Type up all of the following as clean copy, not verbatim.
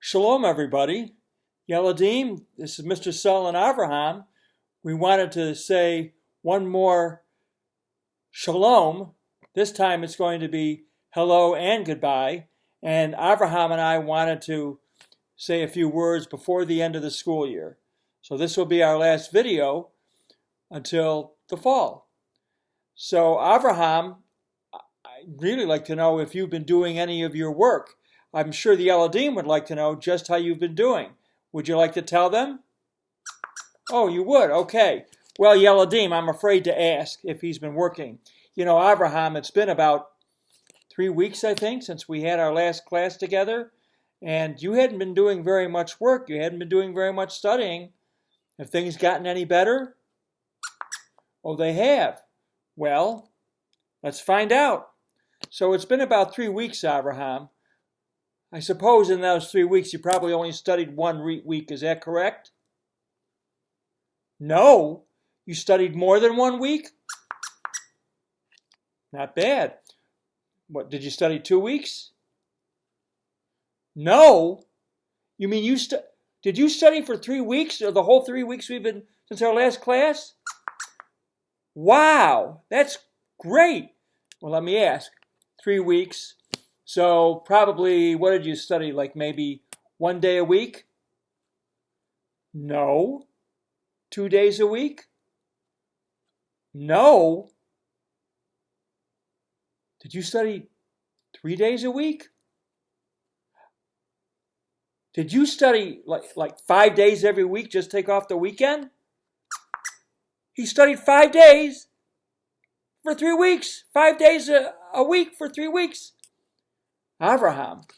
Shalom, everybody. Yeladim, this is Mr. Sull and Avraham. We wanted to say one more shalom. This time it's going to be hello and goodbye. And Avraham and I wanted to say a few words before the end of the school year. So this will be our last video until the fall. So Avraham, I'd really like to know if you've been doing any of your work. I'm sure the Yeladim would like to know just how you've been doing. Would you like to tell them? Oh, you would? Okay. Well, Yeladim, I'm afraid to ask if he's been working. You know, Avraham, it's been about 3 weeks, I think, since we had our last class together. And you hadn't been doing very much work. You hadn't been doing very much studying. Have things gotten any better? Oh, they have. Well, let's find out. So it's been about 3 weeks, Avraham. I suppose in those 3 weeks you probably only studied one week. Is that correct? No. You studied more than 1 week? Not bad. What, did you study 2 weeks? No. You mean did you study for 3 weeks, or the whole 3 weeks we've been since our last class? Wow, that's great. Well, let me ask. 3 weeks. So probably, what did you study, like maybe 1 day a week? No. 2 days a week? No. Did you study 3 days a week? Did you study like 5 days every week, just take off the weekend? He studied 5 days for 3 weeks. 5 days a week for 3 weeks. Avraham.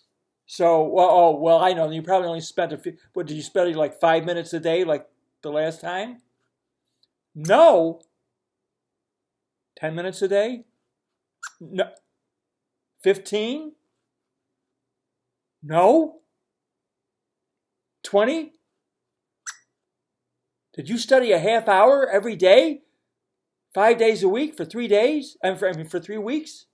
So, well, I know, you probably only spent what, did you spend like 5 minutes a day like the last time? No. 10 minutes a day? No. 15? No. 20? Did you study a half hour every day? 5 days a week for 3 days? For 3 weeks?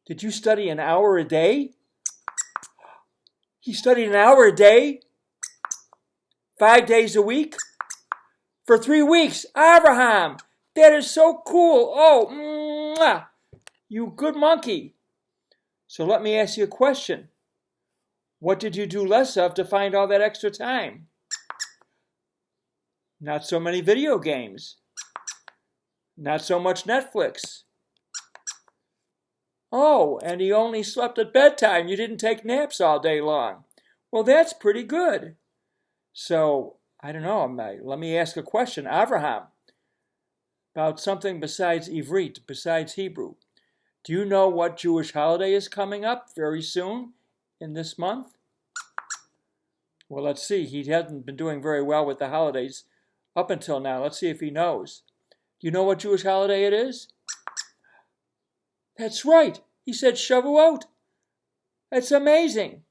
Did you study an hour a day? He studied an hour a day? 5 days a week? For 3 weeks. Avraham, that is so cool. Oh, mwah, you good monkey. So let me ask you a question. What did you do less of to find all that extra time? Not so many video games. Not so much Netflix. Oh, and he only slept at bedtime. You didn't take naps all day long. Well, that's pretty good. So, I don't know. Let me ask a question. Avraham, about something besides Ivrit, besides Hebrew. Do you know what Jewish holiday is coming up very soon in this month? Well, let's see. He hasn't been doing very well with the holidays up until now. Let's see if he knows. Do you know what Jewish holiday it is? That's right. He said Shavuot. That's amazing.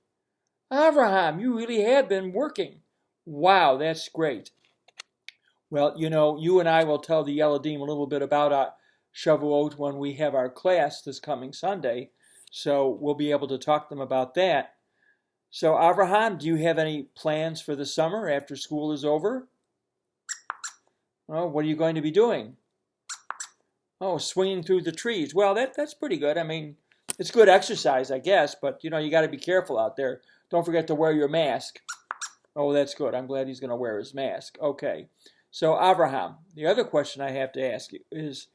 Avraham, you really have been working. Wow, that's great. Well, you know, you and I will tell the Yeladim a little bit about Shavuot when we have our class this coming Sunday. So we'll be able to talk to them about that. So, Avraham, do you have any plans for the summer after school is over? Oh, what are you going to be doing? Oh, swinging through the trees. Well, that's pretty good. I mean, it's good exercise, I guess, but, you know, you got to be careful out there. Don't forget to wear your mask. Oh, that's good. I'm glad he's going to wear his mask. Okay. So, Avraham, the other question I have to ask you is,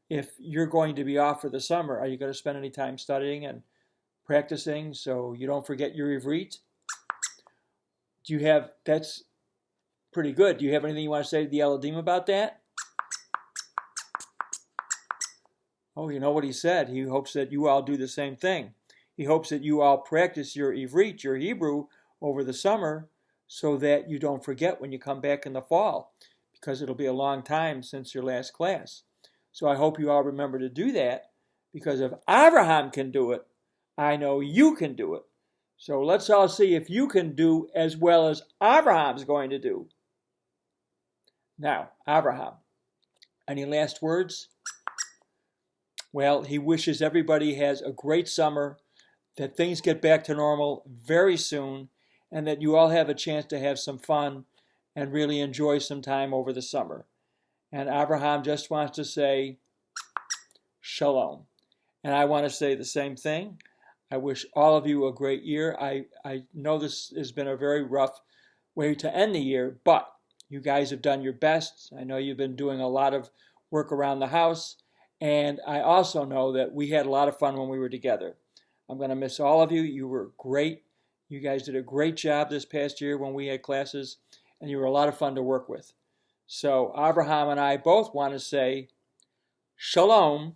if you're going to be off for the summer, are you going to spend any time studying and practicing so you don't forget your Ivrit? That's pretty good. Do you have anything you want to say to the Yeladim about that? Oh, you know what he said? He hopes that you all do the same thing. He hopes that you all practice your Ivrit, your Hebrew, over the summer so that you don't forget when you come back in the fall, because it'll be a long time since your last class. So I hope you all remember to do that, because if Avraham can do it, I know you can do it. So let's all see if you can do as well as Avraham's going to do. Now, Avraham, any last words? Well, he wishes everybody has a great summer, that things get back to normal very soon, and that you all have a chance to have some fun and really enjoy some time over the summer. And Avraham just wants to say shalom. And I want to say the same thing. I wish all of you a great year. I know this has been a very rough way to end the year, but you guys have done your best. I know you've been doing a lot of work around the house, and I also know that we had a lot of fun when we were together. I'm going to miss all of you. You were great. You guys did a great job this past year when we had classes, and you were a lot of fun to work with. So Avraham and I both want to say shalom